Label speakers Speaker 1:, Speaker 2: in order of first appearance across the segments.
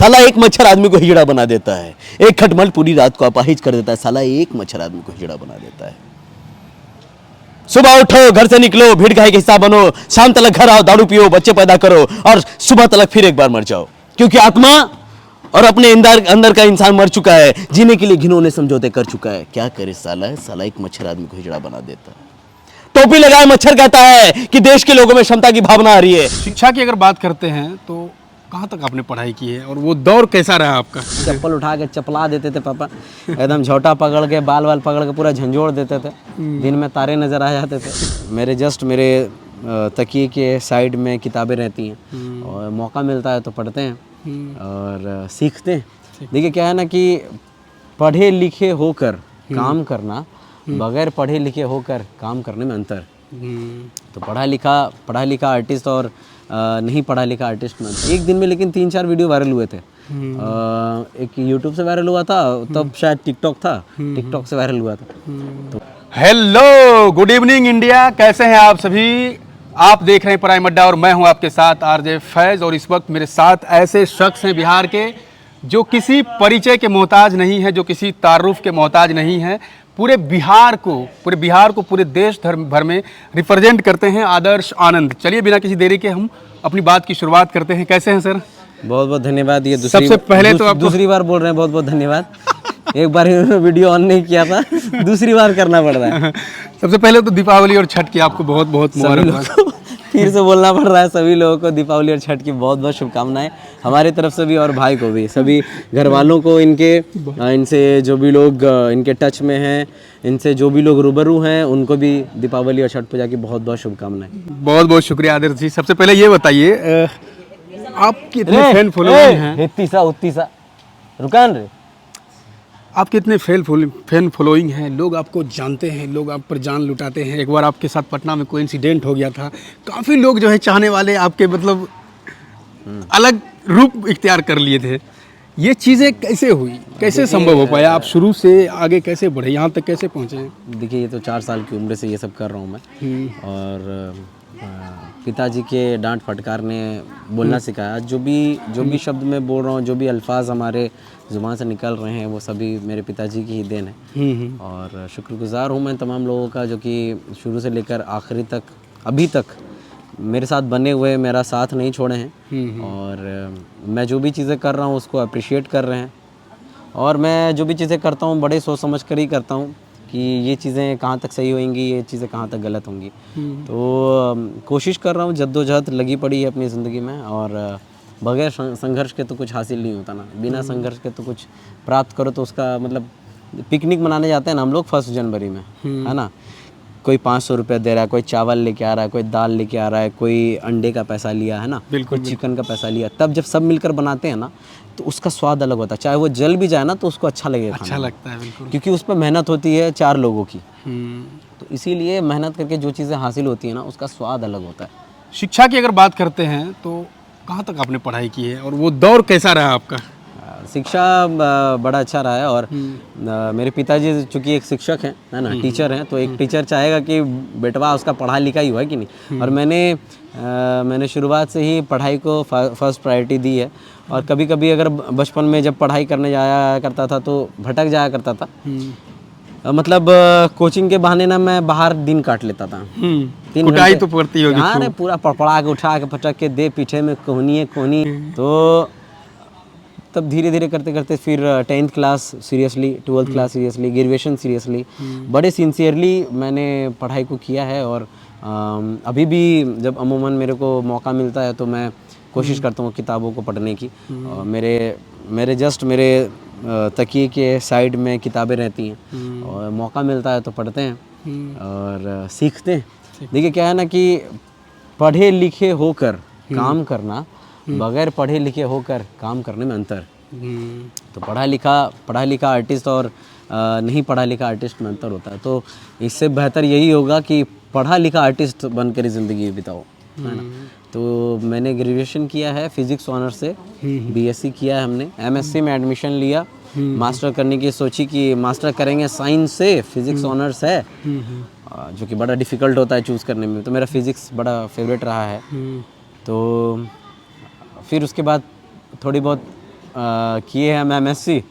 Speaker 1: साला एक मच्छर आदमी को हिजड़ा बना देता है, एक खटमल पूरी रात को अपाहिज कर देता है, साला एक मच्छर आदमी को हिजड़ा बना देता है। सुबह उठो, घर से निकलो, भीड़ गाय के हिस्सा बनो, शाम तक घर आओ, दारू पियो, बच्चे पैदा करो और सुबह तक फिर एक बार मर जाओ, क्योंकि आत्मा और अपने अंदर का इंसान मर चुका है, जीने के लिए घिनौने समझौते कर चुका है। क्या करे साला एक मच्छर आदमी को हिजड़ा बना देता है। टोपी लगाए मच्छर कहता है कि देश के लोगों में क्षमता की भावना आ रही है।
Speaker 2: शिक्षा की अगर बात करते हैं तो कहाँ तक आपने पढ़ाई की है और वो दौर कैसा रहा आपका?
Speaker 3: चप्पल उठा के चपला देते थे पापा, एकदम झोटा पकड़ के बाल पकड़ के पूरा झंझोड़ देते थे, दिन में तारे नजर आ जाते थे। मेरे तकिए के साइड में किताबें रहती हैं और मौका मिलता है तो पढ़ते हैं और सीखते हैं। देखिए क्या है ना कि पढ़े लिखे होकर काम करना, बगैर पढ़े लिखे होकर काम करने में अंतर। तो पढ़ा लिखा आर्टिस्ट और नहीं पढ़ा लिखा आर्टिस्ट में एक दिन में लेकिन 3-4 वीडियो वायरल हुए थे। एक यूट्यूब से वायरल हुआ था, तब शायद टिकटॉक से वायरल हुआ था। तो
Speaker 2: हेलो, गुड इवनिंग इंडिया, कैसे हैं आप सभी? आप देख रहे हैं प्राइम अड्डा और मैं हूं आपके साथ आरजे फैज़। और इस वक्त मेरे साथ ऐसे शख्स हैं बिहार के जो किसी परिचय के मोहताज नहीं है, जो किसी तारुफ के मोहताज नहीं है, पूरे बिहार को पूरे देश भर में रिप्रेजेंट करते हैं। आदर्श आनंद, चलिए बिना किसी देरी के हम अपनी बात की शुरुआत करते हैं। कैसे हैं सर?
Speaker 3: बहुत बहुत धन्यवाद। ये
Speaker 2: सबसे पहले तो आप
Speaker 3: दूसरी बार बोल रहे हैं, बहुत बहुत धन्यवाद। एक बार वीडियो ऑन नहीं किया था, दूसरी बार करना पड़ रहा है।
Speaker 2: सबसे पहले तो दीपावली और छठ की आपको बहुत बहुत मुबारकबाद।
Speaker 3: फिर से बोलना पड़ रहा है, सभी लोगों को दीपावली और छठ की बहुत बहुत शुभकामनाएं हमारी तरफ से भी और भाई को भी, सभी घर वालों को, इनसे जो भी लोग इनके टच में हैं, इनसे जो भी लोग रूबरू हैं, उनको भी दीपावली और छठ पूजा की बहुत बहुत शुभकामनाएं।
Speaker 2: बहुत बहुत शुक्रिया आदर्श जी। सबसे पहले ये बताइए, आप कितने फैन फॉलोइंग हैं?
Speaker 3: उत्तीसा रुकान रे,
Speaker 2: आप कितने फैन फॉलोइंग हैं? लोग आपको जानते हैं, लोग आप पर जान लुटाते हैं। एक बार आपके साथ पटना में कोई इंसिडेंट हो गया था, काफ़ी लोग जो है चाहने वाले आपके मतलब अलग रूप इख्तियार कर लिए थे। ये चीज़ें कैसे हुई, कैसे संभव हो पाया? आप शुरू से आगे कैसे बढ़े, यहाँ तक कैसे पहुँचे हैं?
Speaker 3: देखिए, ये तो 4 साल की उम्र से ये सब कर रहा हूँ मैं, और पिताजी के डांट फटकार ने बोलना सिखाया। जो भी शब्द मैं बोल रहा हूँ, जो भी अल्फाज हमारे ज़ुबान से निकल रहे हैं, वो सभी मेरे पिताजी की ही देन है। और शुक्रगुजार हूँ मैं तमाम लोगों का जो कि शुरू से लेकर आखिरी तक, अभी तक मेरे साथ बने हुए, मेरा साथ नहीं छोड़े हैं। और मैं जो भी चीज़ें कर रहा हूँ उसको अप्रिशिएट कर रहे हैं। और मैं जो भी चीज़ें करता हूँ बड़े सोच समझ कर ही करता हूँ कि ये चीज़ें कहाँ तक सही होंगी, ये चीज़ें कहाँ तक गलत होंगी। तो कोशिश कर रहा हूँ, जद्दोजहद लगी पड़ी है अपनी ज़िंदगी में। और बगैर संघर्ष के तो कुछ हासिल नहीं होता ना, बिना संघर्ष के तो कुछ प्राप्त करो तो उसका मतलब, पिकनिक मनाने जाते हैं ना हम लोग 1 जनवरी में, है ना, कोई 500 रुपये दे रहा है, कोई चावल लेके आ रहा है, कोई दाल लेके आ रहा है, कोई अंडे का पैसा लिया, है ना, कोई चिकन का पैसा लिया, तब जब सब मिलकर बनाते हैं ना तो उसका स्वाद अलग होता है। चाहे वो जल भी जाए ना तो उसको अच्छा लगेगा,
Speaker 2: अच्छा लगता है बिल्कुल,
Speaker 3: क्योंकि उस पर मेहनत होती है 4 लोगों की। तो इसीलिए मेहनत करके जो चीज़ें हासिल होती है ना, उसका स्वाद अलग होता है।
Speaker 2: शिक्षा की अगर बात करते हैं तो कहाँ तक आपने पढ़ाई की है और वो दौर कैसा रहा आपका?
Speaker 3: शिक्षा बड़ा अच्छा रहा है। और मेरे पिताजी चूँकि एक शिक्षक हैं, है ना, टीचर हैं, तो एक टीचर चाहेगा कि बेटवा उसका पढ़ा लिखा ही हुआ है कि नहीं। और मैंने शुरुआत से ही पढ़ाई को फर्स्ट प्रायोरिटी दी है। और कभी कभी अगर बचपन में जब पढ़ाई करने जाया करता था तो भटक जाया करता था, मतलब कोचिंग के बहाने ना मैं बाहर दिन काट लेता था। 3
Speaker 2: घंटे तो पड़ती होगी।
Speaker 3: हाँ, नहीं, पूरा पड़पड़ा के उठा के पटक के दे पीछे में कोहनी। तो तब धीरे धीरे करते करते फिर 10th class seriously, 12th class seriously, graduation seriously, बड़े सिंसियरली मैंने पढ़ाई को किया है। और अभी भी जब अमूमन मेरे को मौका मिलता है तो मैं कोशिश करता हूँ किताबों को पढ़ने की। मेरे तकिए के साइड में किताबें रहती हैं और मौका मिलता है तो पढ़ते हैं और सीखते हैं। देखिए क्या है ना कि पढ़े लिखे होकर काम करना, बगैर पढ़े लिखे होकर काम करने में अंतर। तो पढ़ा लिखा आर्टिस्ट और नहीं पढ़ा लिखा आर्टिस्ट में अंतर होता है। तो इससे बेहतर यही होगा कि पढ़ा लिखा आर्टिस्ट बनकर ज़िंदगी बिताओ, है ना। तो मैंने ग्रेजुएशन किया है फिज़िक्स ऑनर्स से, बीएससी किया है हमने, एमएससी में एडमिशन लिया, मास्टर करने की सोची कि मास्टर करेंगे साइंस से, फिज़िक्स ऑनर्स है, जो कि बड़ा डिफ़िकल्ट होता है चूज़ करने में। तो मेरा फिज़िक्स बड़ा फेवरेट रहा है। तो फिर उसके बाद थोड़ी बहुत किए हैं हम MSc,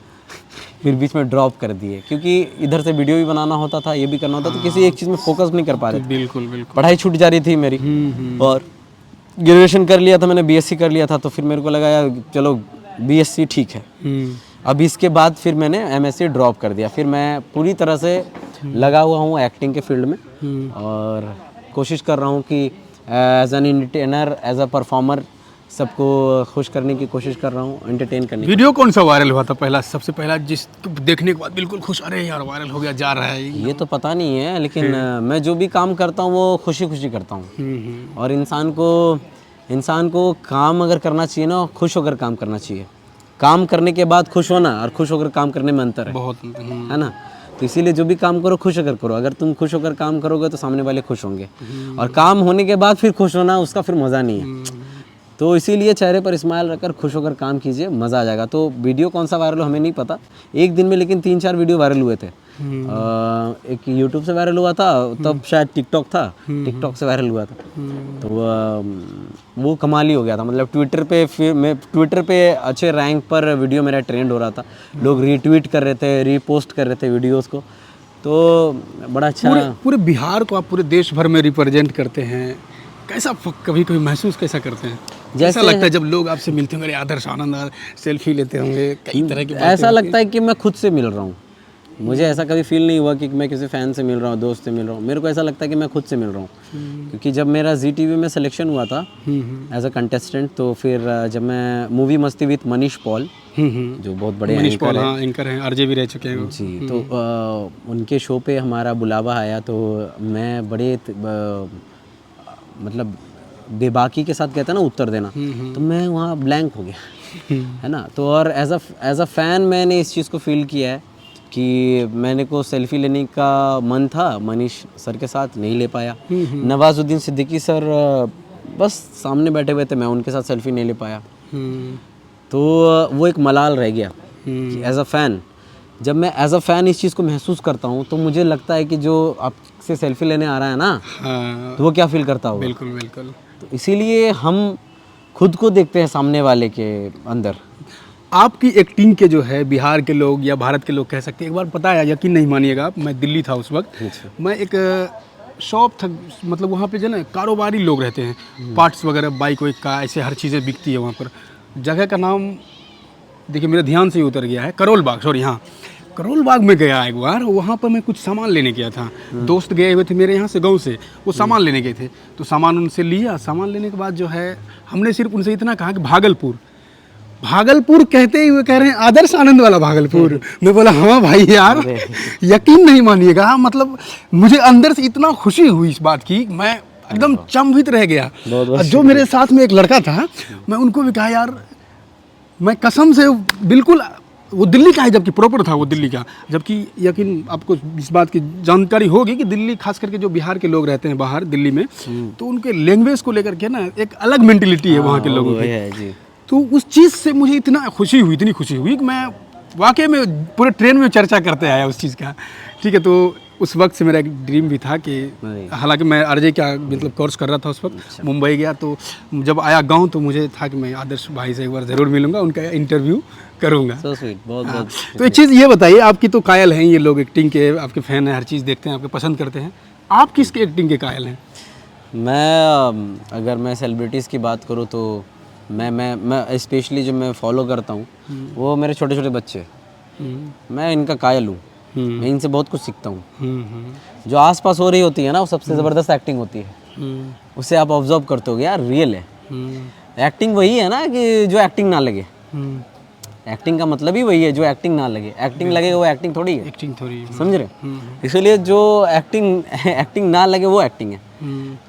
Speaker 3: फिर बीच में ड्रॉप कर दिए क्योंकि इधर से वीडियो भी बनाना होता था, ये भी करना होता, तो किसी एक चीज़ में फोकस नहीं कर पा रहे थे।
Speaker 2: बिल्कुल बिल्कुल।
Speaker 3: पढ़ाई छूट जा रही थी मेरी, और ग्रेजुएशन कर लिया था मैंने, BSc कर लिया था, तो फिर मेरे को लगा यार चलो BSc ठीक है। अब इसके बाद फिर मैंने MSc ड्रॉप कर दिया, फिर मैं पूरी तरह से लगा हुआ हूँ एक्टिंग के फील्ड में, और कोशिश कर रहा हूँ कि as an entertainer, as a performer सबको खुश करने की कोशिश कर रहा हूँ, एंटरटेन करने की।
Speaker 2: वीडियो कौन सा वायरल हुआ था पहला, सबसे पहला, जिस देखने के बाद बिल्कुल खुश, अरे यार वायरल हो गया, जा रहा है?
Speaker 3: ये तो पता नहीं है, लेकिन मैं जो भी काम करता हूँ वो खुशी खुशी करता हूँ, और इंसान को काम अगर करना चाहिए ना, खुश होकर काम करना चाहिए। काम करने के बाद खुश होना और खुश होकर काम करने में अंतर है,
Speaker 2: बहुत
Speaker 3: है ना। तो इसीलिए जो भी काम करो खुश होकर करो। अगर तुम खुश होकर काम करोगे तो सामने वाले खुश होंगे, और काम होने के बाद फिर खुश होना, उसका फिर मज़ा नहीं है। तो इसीलिए चेहरे पर स्माइल रखकर खुश होकर काम कीजिए, मज़ा आ जाएगा। तो वीडियो कौन सा वायरल हो हमें नहीं पता, एक दिन में लेकिन 3-4 वीडियो वायरल हुए थे। एक यूट्यूब से वायरल हुआ था, तब शायद टिकटॉक था, टिकटॉक से वायरल हुआ था, तो वो कमाल ही हो गया था। मतलब ट्विटर पे अच्छे रैंक पर वीडियो मेरा ट्रेंड हो रहा था, लोग रीट्वीट कर रहे थे, रीपोस्ट कर रहे थे वीडियोस को, तो बड़ा अच्छा।
Speaker 2: पूरे बिहार को आप पूरे देश भर में रिप्रेजेंट करते हैं, कैसा कभी कभी महसूस कैसा करते हैं? जैसा लगता है जब लोग आपसे मिलते होंगे, आदर्श आनंद, सेल्फी लेते होंगे, कई तरह की
Speaker 3: ऐसा लगता है कि मैं खुद से मिल रहा हूँ। मुझे ऐसा कभी फील नहीं हुआ कि मैं किसी फ़ैन से मिल रहा हूँ, दोस्त से मिल रहा हूँ। मेरे को ऐसा लगता है कि मैं खुद से मिल रहा हूँ, क्योंकि जब मेरा ZTV में सिलेक्शन हुआ था एज अ कंटेस्टेंट, तो फिर जब मैं मूवी मस्ती विद मनीष पॉल, जो बहुत बड़े
Speaker 2: एंकर हैं, RJ भी रह चुके हैं
Speaker 3: जी, तो उनके शो पे हमारा बुलावा आया, तो मैं बड़े मतलब बेबाकी के साथ कहते हैं ना उत्तर देना, तो मैं वहाँ ब्लैंक हो गया है ना। तो और एज अ फ़ैन मैंने इस चीज़ को फील किया है कि मैंने को सेल्फ़ी लेने का मन था मनीष सर के साथ, नहीं ले पाया। नवाजुद्दीन सिद्दीकी सर बस सामने बैठे हुए थे, मैं उनके साथ सेल्फ़ी नहीं ले पाया, तो वो एक मलाल रह गया कि एज अ फ़ैन। जब मैं एज अ फ़ैन इस चीज़ को महसूस करता हूँ, तो मुझे लगता है कि जो आपसे सेल्फ़ी लेने आ रहा है ना, तो वो क्या फील करता होगा।
Speaker 2: बिल्कुल बिल्कुल।
Speaker 3: तो इसीलिए हम खुद को देखते हैं सामने वाले के अंदर।
Speaker 2: आपकी एक्टिंग के जो है बिहार के लोग या भारत के लोग कह सकते हैं, एक बार पता है, यकीन नहीं मानिएगा आप, मैं दिल्ली था उस वक्त, मैं एक शॉप था, मतलब वहाँ पे जो ना कारोबारी लोग रहते हैं, पार्ट्स वगैरह बाइक वाइक का, ऐसे हर चीज़ें बिकती है वहाँ पर। जगह का नाम देखिए मेरे ध्यान से ही उतर गया है, करोल बाग, सॉरी, हाँ करोल बाग में गया एक बार, वहाँ पर मैं कुछ सामान लेने गया था, दोस्त गए हुए थे मेरे यहाँ से, गाँव से, वो सामान लेने गए थे, तो सामान उनसे लिया। सामान लेने के बाद जो है हमने सिर्फ उनसे इतना कहा कि भागलपुर कहते ही वो कह रहे हैं आदर्श आनंद वाला भागलपुर। मैं बोला हाँ भाई यार, यकीन नहीं मानिएगा, मतलब मुझे अंदर से इतना खुशी हुई इस बात की, मैं एकदम चंभित रह गया। जो मेरे साथ में एक लड़का था, मैं उनको भी कहा यार, मैं कसम से बिल्कुल, वो दिल्ली का है, जबकि प्रॉपर था वो दिल्ली का, जबकि यकीन आपको इस बात की जानकारी होगी कि दिल्ली, खास करके जो बिहार के लोग रहते हैं बाहर दिल्ली में, तो उनके लैंग्वेज को लेकर के ना एक अलग मेंटेलिटी है वहाँ के लोगों की। तो उस चीज़ से मुझे इतना खुशी हुई कि मैं वाकई में पूरे ट्रेन में चर्चा करते आया उस चीज़ का। ठीक है, तो उस वक्त से मेरा एक ड्रीम भी था कि, हालांकि मैं RJ का मतलब कोर्स कर रहा था उस वक्त, मुंबई गया, तो जब आया गांव तो मुझे था कि मैं आदर्श भाई से एक बार ज़रूर मिलूंगा, उनका इंटरव्यू करूंगा।
Speaker 3: So sweet, बहुत
Speaker 2: तो एक चीज़ ये बताइए, आपकी तो कायल हैं ये लोग, एक्टिंग के आपके फ़ैन हैं, हर चीज़ देखते हैं, आपके पसंद करते हैं, आप किसके एक्टिंग के कायल हैं?
Speaker 3: अगर मैं सेलिब्रिटीज़ की बात करूँ तो मैं स्पेशली जो मैं फॉलो करता हूँ वो मेरे छोटे छोटे बच्चे, मैं इनका कायल हूँ, मैं इनसे बहुत कुछ सीखता हूँ। जो आसपास हो रही होती है ना, वो सबसे ज़बरदस्त एक्टिंग होती है, उसे आप ऑब्जर्व करते हो यार, रियल है। एक्टिंग वही है ना कि जो एक्टिंग ना लगे, एक्टिंग का मतलब ही वही है, जो एक्टिंग ना लगे। एक्टिंग लगे वो एक्टिंग थोड़ी है,
Speaker 2: एक्टिंग थोड़ी,
Speaker 3: समझ रहे। इसलिए जो एक्टिंग ना लगे वो एक्टिंग है।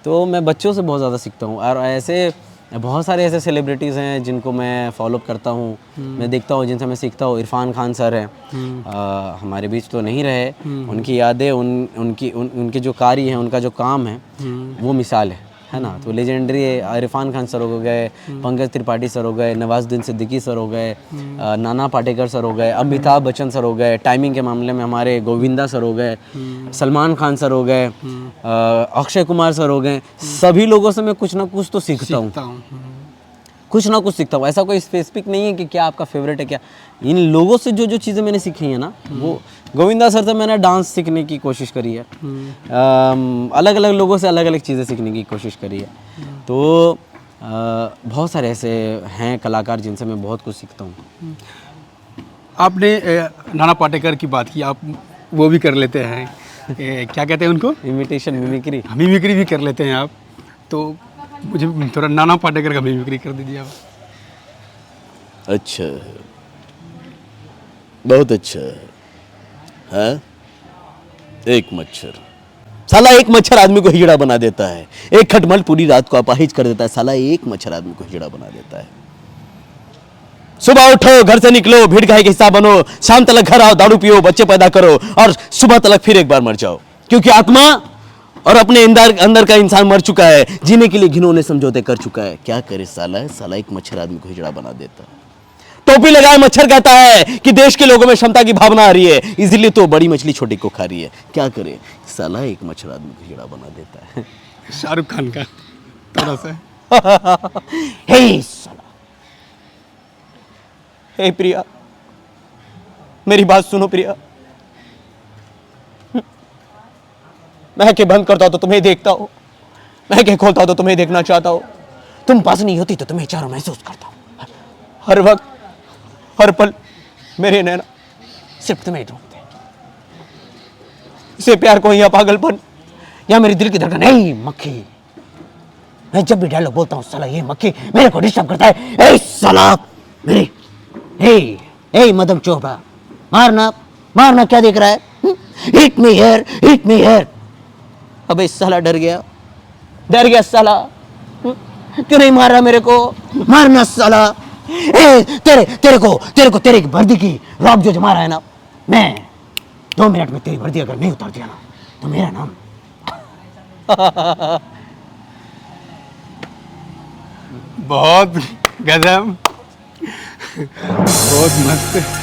Speaker 3: तो मैं बच्चों से बहुत ज़्यादा सीखता हूँ, और ऐसे बहुत सारे ऐसे सेलिब्रिटीज़ हैं जिनको मैं फॉलो करता हूँ, मैं देखता हूँ, जिनसे मैं सीखता हूँ। इरफान खान सर हैं, हमारे बीच तो नहीं रहे, उनकी यादें, उनके जो कार्य हैं, उनका जो काम है, वो मिसाल है ना। तो लेजेंडरी इरफान खान सर हो गए, पंकज त्रिपाठी सर हो गए, नवाजुद्दीन सिद्दीकी सर हो गए, नाना पाटेकर सर हो गए, अमिताभ बच्चन सर हो गए, टाइमिंग के मामले में हमारे गोविंदा सर हो गए, सलमान खान सर हो गए, अक्षय कुमार सर हो गए। सभी लोगों से मैं कुछ ना कुछ तो सीखता हूँ। कुछ ना कुछ सीखता हूँ। ऐसा कोई स्पेसिफिक नहीं है कि क्या आपका फेवरेट है क्या। इन लोगों से जो जो चीज़ें मैंने सीखी हैं ना, वो गोविंदा सर से मैंने डांस सीखने की कोशिश करी है, अलग अलग लोगों से अलग अलग चीज़ें सीखने की कोशिश करी है। तो बहुत सारे ऐसे हैं कलाकार जिनसे मैं बहुत कुछ सीखता हूँ।
Speaker 2: आपने नाना पाटेकर की बात की, आप वो भी कर लेते हैं, क्या कहते हैं उनको,
Speaker 3: इमिटेशन, मिमिक्री।
Speaker 2: मिमिक्री भी कर लेते हैं आप, तो मुझे थोड़ा नाना पाटेकर का मिमिक्री कर दीजिए आप।
Speaker 1: अच्छा है, बहुत अच्छा है। एक मच्छर, साला एक मच्छर आदमी को हिजड़ा बना देता है। एक खटमल पूरी रात को अपाहिज कर देता है। साला एक मच्छर आदमी को हिजड़ा बना देता है। सुबह उठो, घर से निकलो, भीड़ गाय के हिस्सा बनो, शाम तक घर आओ, दारू पियो, बच्चे पैदा करो और सुबह तक फिर एक बार मर जाओ, क्योंकि आत्मा और अपने अंदर का इंसान मर चुका है, जीने के लिए घिनौने समझौते कर चुका है। क्या करे साला, साला एक मच्छर आदमी को हिजड़ा बना देता है। टोपी लगाए मच्छर कहता है कि देश के लोगों में क्षमता की भावना आ रही है, इसलिए तो बड़ी मछली छोटी को खा रही है। क्या करे साला, एक मच्छर आदमी को हिजड़ा बना देता है।
Speaker 2: शाहरुख खान का थोड़ा सा।
Speaker 1: हे साला, हे प्रिया, मेरी बात सुनो प्रिया। मैं आंखें बंद करता हूं तो तुम्हें देखता हूं, मैं आंखें खोलता हूं तो तुम्हें देखना चाहता हूं। तुम पास नहीं होती तो तुम्हें चारों महसूस करता हूं। हर वक्त, हर पल मेरे नैना सिर्फ तुम्हें ढूंढते हैं। इसे प्यार को या पागलपन या मेरे दिल की धड़कन, नहीं मक्खी। मैं जब भी डायलॉग बोलता हूं साला ये मक्खी मेरे को डिस्टर्ब करता है। ए साला मेरे, ए मदम चोपड़ा, मारना मारना, क्या देख रहा है? Hit me here, hit me here. अबे साला डर गया साला। क्यों नहीं मार रहा मेरे को? मारना साला। तेरे को तेरे की वर्दी की रॉब जो जमा रहा है ना, मैं 2 मिनट में तेरी वर्दी अगर नहीं उतार दिया ना तो मेरा नाम
Speaker 2: बहुत गजब, बहुत मस्त।